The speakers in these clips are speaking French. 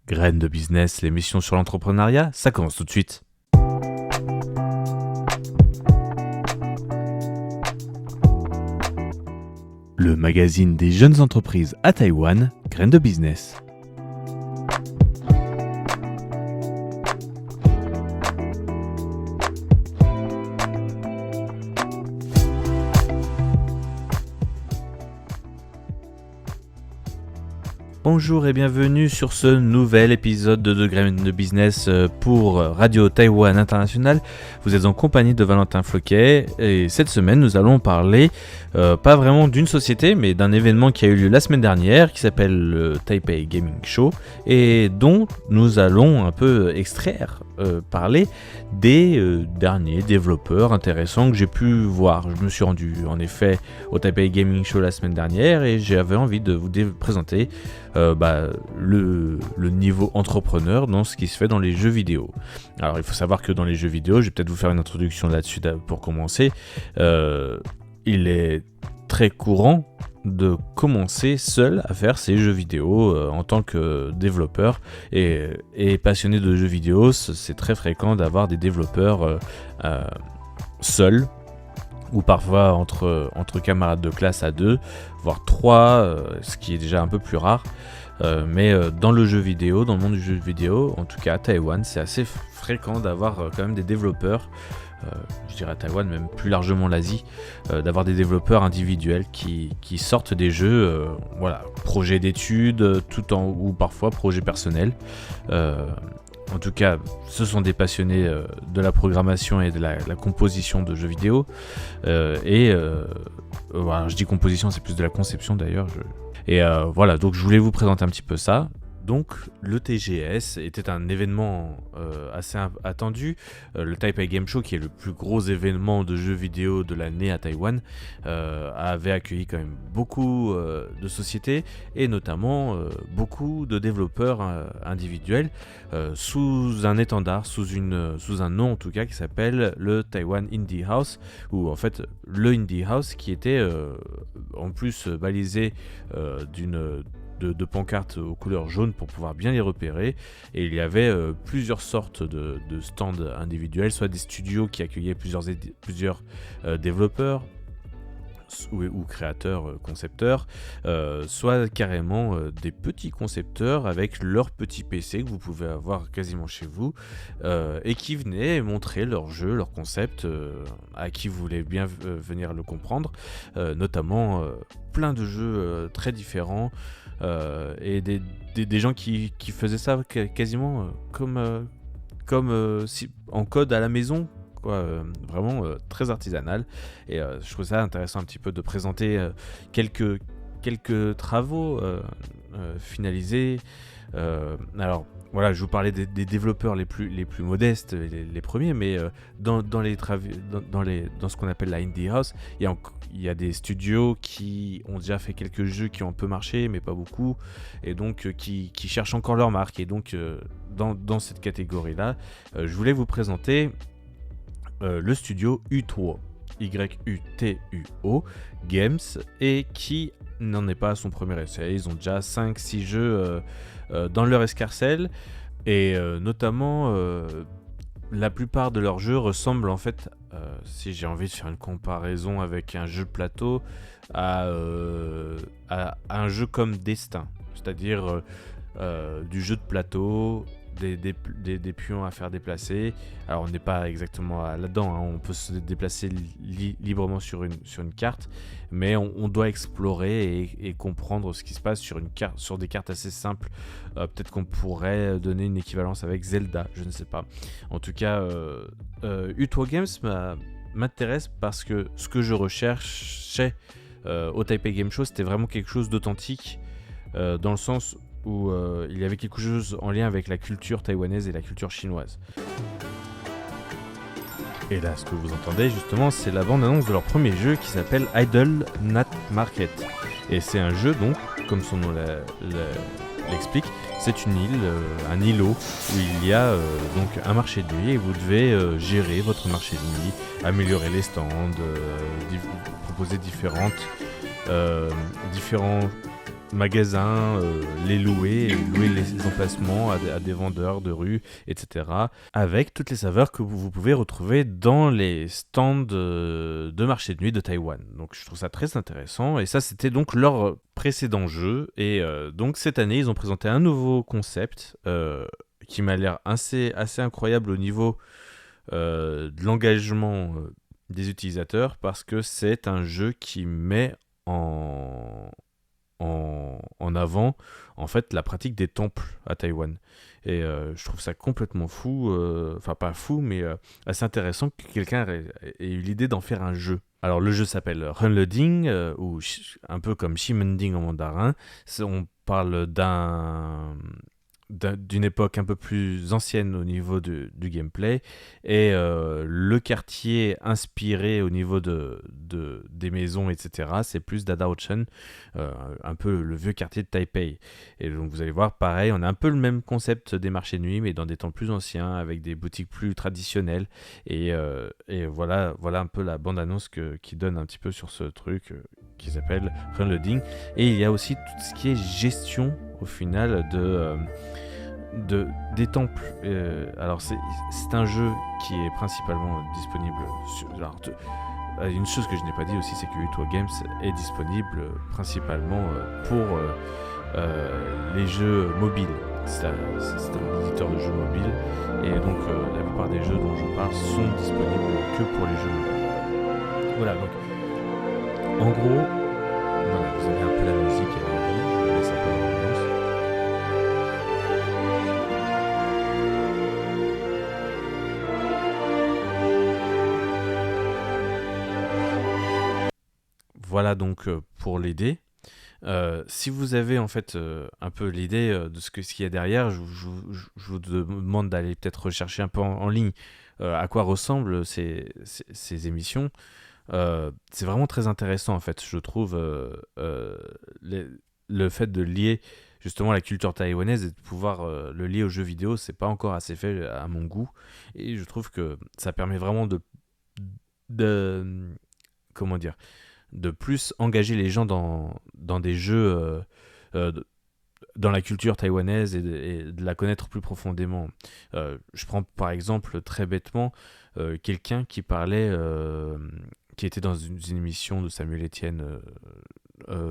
Graines de business, l'émission sur l'entrepreneuriat, ça commence tout de suite. Le magazine des jeunes entreprises à Taïwan, Graines de business. Bonjour et bienvenue sur ce nouvel épisode de Graines de business pour Radio Taïwan International. Vous êtes en compagnie de Valentin Floquet et cette semaine nous allons parler pas vraiment d'une société mais d'un événement qui a eu lieu la semaine dernière qui s'appelle le Taipei Gaming Show et dont nous allons un peu parler des derniers développeurs intéressants que j'ai pu voir. Je me suis rendu en effet au Taipei Gaming Show la semaine dernière et j'avais envie de vous présenter le niveau entrepreneur dans ce qui se fait dans les jeux vidéo. Alors il faut savoir que dans les jeux vidéo, je vais peut-être vous faire une introduction là-dessus pour commencer. Il est très courant de commencer seul à faire ses jeux vidéo en tant que développeur et passionné de jeux vidéo. C'est très fréquent d'avoir des développeurs seuls ou parfois entre camarades de classe à 2, voire 3, ce qui est déjà un peu plus rare. Mais dans le jeu vidéo, dans le monde du jeu vidéo, en tout cas à Taïwan, c'est assez fréquent d'avoir quand même des développeurs, je dirais à Taïwan, même plus largement l'Asie, d'avoir des développeurs individuels qui sortent des jeux, projets d'études, ou parfois projets personnels. En tout cas, ce sont des passionnés de la programmation et de la composition de jeux vidéo. Je dis composition, c'est plus de la conception d'ailleurs. Donc je voulais vous présenter un petit peu ça. Donc le TGS était un événement assez attendu. Le Taipei Game Show, qui est le plus gros événement de jeux vidéo de l'année à Taïwan, avait accueilli quand même beaucoup de sociétés et notamment beaucoup de développeurs individuels sous un étendard, sous un nom en tout cas qui s'appelle le Taiwan Indie House, ou en fait le Indie House qui était en plus balisé de pancartes aux couleurs jaunes pour pouvoir bien les repérer, et il y avait plusieurs sortes de stands individuels, soit des studios qui accueillaient plusieurs développeurs ou créateurs, concepteurs, soit carrément des petits concepteurs avec leur petit PC que vous pouvez avoir quasiment chez vous, et qui venaient montrer leur jeu, leur concept à qui voulait bien venir le comprendre, notamment plein de jeux très différents, et des gens qui faisaient ça quasiment comme si, en code à la maison, quoi, vraiment très artisanal. Et je trouve ça intéressant un petit peu de présenter quelques travaux finalisés. Alors voilà, je vous parlais des développeurs les plus modestes, les premiers, mais dans ce qu'on appelle la Indie House, il y a des studios qui ont déjà fait quelques jeux qui ont un peu marché, mais pas beaucoup, et donc qui cherchent encore leur marque. Et donc dans cette catégorie-là, je voulais vous présenter le studio Yutuo, YUTUO Games, et qui n'en est pas à son premier essai. Ils ont déjà 5-6 jeux dans leur escarcelle, et notamment la plupart de leurs jeux ressemblent en fait, si j'ai envie de faire une comparaison avec un jeu de plateau, à un jeu comme Destin, c'est-à-dire du jeu de plateau, des pions à faire déplacer. Alors on n'est pas exactement là-dedans, hein. On peut se déplacer librement sur une carte, mais on doit explorer et comprendre ce qui se passe sur des cartes assez simples. Peut-être qu'on pourrait donner une équivalence avec Zelda, je ne sais pas. En tout cas, Yutuo Games m'intéresse parce que ce que je recherchais au Taipei Game Show, c'était vraiment quelque chose d'authentique, dans le sens où il y avait quelque chose en lien avec la culture taïwanaise et la culture chinoise. Et là, ce que vous entendez justement, c'est la bande-annonce de leur premier jeu qui s'appelle Idle Night Market. Et c'est un jeu, donc, comme son nom l'explique, c'est une île, un îlot où il y a donc un marché de nuit, et vous devez gérer votre marché de nuit, améliorer les stands, proposer différents magasins, les louer les emplacements à des vendeurs de rue, etc. Avec toutes les saveurs que vous pouvez retrouver dans les stands de marché de nuit de Taïwan. Donc je trouve ça très intéressant, et ça c'était donc leur précédent jeu, et donc cette année ils ont présenté un nouveau concept qui m'a l'air assez incroyable au niveau de l'engagement des utilisateurs, parce que c'est un jeu qui met en avant en fait la pratique des temples à Taïwan, et je trouve ça complètement fou, enfin pas fou mais assez intéressant que quelqu'un ait eu l'idée d'en faire un jeu. Alors le jeu s'appelle Runleding, ou un peu comme Ximending en mandarin. On parle d'une époque un peu plus ancienne au niveau du gameplay, et le quartier inspiré au niveau des maisons, etc., c'est plus Dadaochen, un peu le vieux quartier de Taipei. Et donc vous allez voir, pareil, on a un peu le même concept des marchés de nuit, mais dans des temps plus anciens, avec des boutiques plus traditionnelles, et voilà un peu la bande-annonce qui donne un petit peu sur ce truc qui s'appelle Runloading. Et il y a aussi tout ce qui est gestion au final des temples. Alors c'est un jeu qui est principalement disponible sur... une chose que je n'ai pas dit aussi, c'est que Uto Games est disponible principalement pour les jeux mobiles. C'est un éditeur de jeux mobiles, et donc la plupart des jeux dont je parle sont disponibles que pour les jeux mobiles. Voilà, donc en gros, voilà, vous avez un peu la musique avec vous, je vous laisse un peu l'ambiance. Voilà donc pour l'idée. Si vous avez en fait un peu l'idée de ce qu'il y a derrière, je vous demande d'aller peut-être rechercher un peu en ligne à quoi ressemblent ces émissions. C'est vraiment très intéressant en fait, je trouve, le fait de lier justement la culture taïwanaise et de pouvoir le lier aux jeux vidéo, c'est pas encore assez fait à mon goût, et je trouve que ça permet vraiment de comment dire, de plus engager les gens dans des jeux, dans la culture taïwanaise, et de la connaître plus profondément. Je prends par exemple très bêtement quelqu'un qui parlait, qui était dans une émission de Samuel Etienne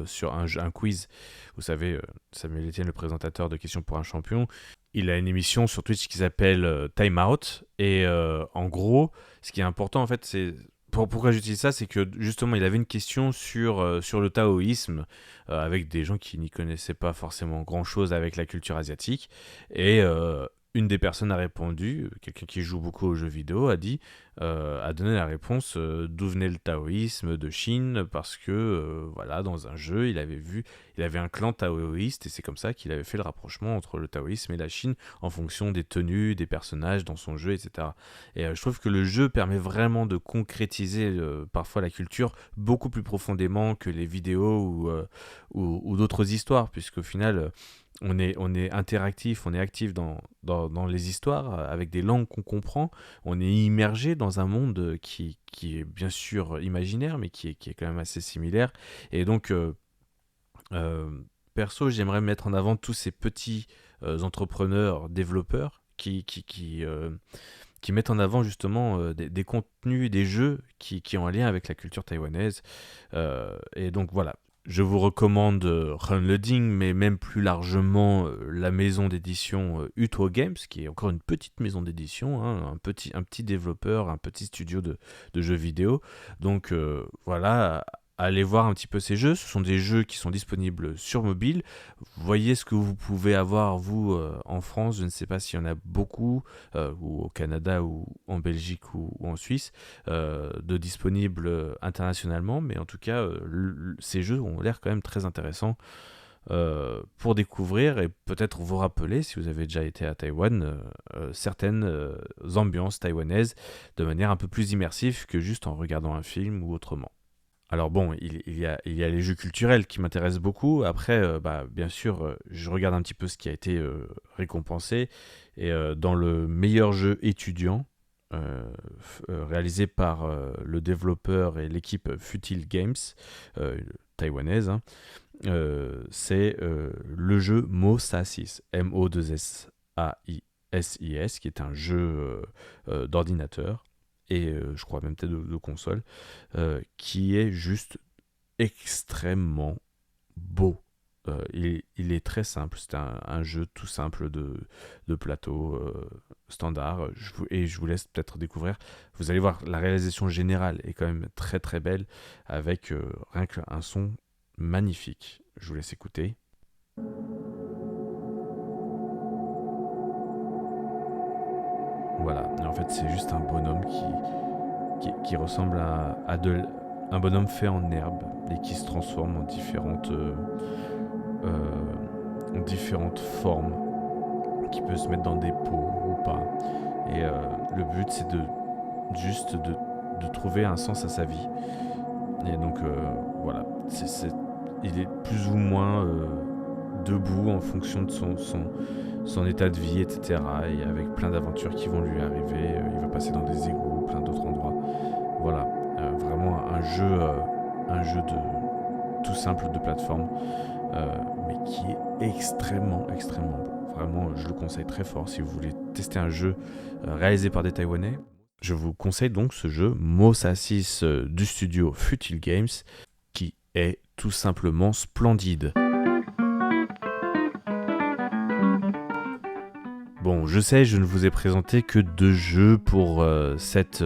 sur un quiz. Vous savez, Samuel Etienne, le présentateur de Questions pour un champion, il a une émission sur Twitch qui s'appelle Time Out, et en gros, ce qui est important en fait, c'est... Pourquoi j'utilise ça, c'est que justement il avait une question sur le taoïsme, avec des gens qui n'y connaissaient pas forcément grand chose avec la culture asiatique, et une des personnes a répondu, quelqu'un qui joue beaucoup aux jeux vidéo, a donné la réponse d'où venait le taoïsme de Chine, parce que voilà, dans un jeu il avait un clan taoïste, et c'est comme ça qu'il avait fait le rapprochement entre le taoïsme et la Chine en fonction des tenues des personnages dans son jeu, etc. Et je trouve que le jeu permet vraiment de concrétiser parfois la culture beaucoup plus profondément que les vidéos ou d'autres histoires, puisqu'au final on est interactif, on est actif dans les histoires avec des langues qu'on comprend, on est immergé dans un monde qui est bien sûr imaginaire, mais qui est quand même assez similaire. Et donc perso, j'aimerais mettre en avant tous ces petits entrepreneurs, développeurs qui mettent en avant justement des contenus, des jeux qui ont un lien avec la culture taïwanaise. Et donc voilà, je vous recommande Runloading, mais même plus largement la maison d'édition Uto Games, qui est encore une petite maison d'édition, hein, un petit développeur, un petit studio de jeux vidéo. Donc voilà, allez voir un petit peu ces jeux. Ce sont des jeux qui sont disponibles sur mobile. Voyez ce que vous pouvez avoir, vous, en France. Je ne sais pas s'il y en a beaucoup, ou au Canada, ou en Belgique, ou en Suisse, de disponibles internationalement. Mais en tout cas, ces jeux ont l'air quand même très intéressants pour découvrir, et peut-être vous rappeler, si vous avez déjà été à Taïwan, certaines ambiances taïwanaises de manière un peu plus immersive que juste en regardant un film ou autrement. Alors bon, il y a les jeux culturels qui m'intéressent beaucoup. Après, bien sûr, je regarde un petit peu ce qui a été récompensé. Et dans le meilleur jeu étudiant, réalisé par le développeur et l'équipe Futile Games, taïwanaise, hein, c'est le jeu Mosasis, M-O-2-S-A-I-S-I-S, qui est un jeu d'ordinateur et je crois même peut-être de console, qui est juste extrêmement beau. Il est très simple, c'est un jeu tout simple de plateau standard, et je vous laisse peut-être découvrir. Vous allez voir, la réalisation générale est quand même très très belle, avec rien qu'un son magnifique. Je vous laisse écouter. Voilà, et en fait c'est juste un bonhomme qui ressemble un bonhomme fait en herbe et qui se transforme en différentes formes, qui peut se mettre dans des pots ou pas. Et le but c'est de trouver un sens à sa vie. Et donc voilà, il est plus ou moins debout en fonction de son état de vie, etc. Et avec plein d'aventures qui vont lui arriver. Il va passer dans des égouts, plein d'autres endroits. Voilà, vraiment un jeu tout simple de plateforme, mais qui est extrêmement, extrêmement beau. Vraiment, je le conseille très fort si vous voulez tester un jeu réalisé par des Taïwanais. Je vous conseille donc ce jeu Mosasis du studio Futile Games, qui est tout simplement splendide. Bon, je sais, je ne vous ai présenté que 2 jeux pour cette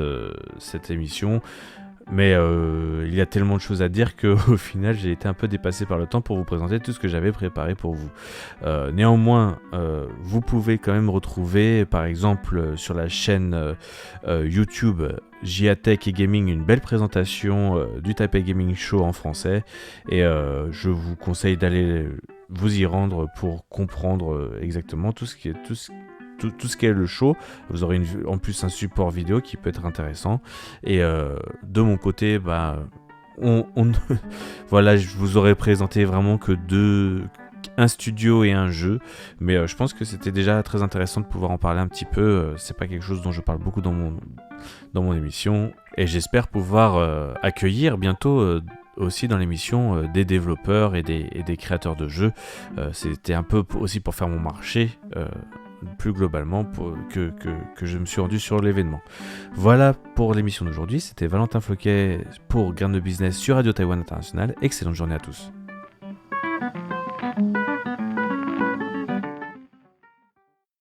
émission, mais il y a tellement de choses à dire qu'au final, j'ai été un peu dépassé par le temps pour vous présenter tout ce que j'avais préparé pour vous. Néanmoins, vous pouvez quand même retrouver, par exemple, sur la chaîne YouTube JA Tech et Gaming, une belle présentation du Taipei Gaming Show en français, et je vous conseille d'aller vous y rendre pour comprendre exactement tout ce qu'est le show. Vous aurez en plus un support vidéo qui peut être intéressant. Et de mon côté, voilà, je vous aurais présenté vraiment que un studio et un jeu, mais je pense que c'était déjà très intéressant de pouvoir en parler un petit peu. C'est pas quelque chose dont je parle beaucoup dans mon émission, et j'espère pouvoir accueillir bientôt aussi dans l'émission des développeurs et des créateurs de jeux. C'était un peu aussi pour faire mon marché plus globalement que je me suis rendu sur l'événement. Voilà pour l'émission d'aujourd'hui. C'était Valentin Floquet pour Graines de Business sur Radio Taïwan International. Excellente journée à tous.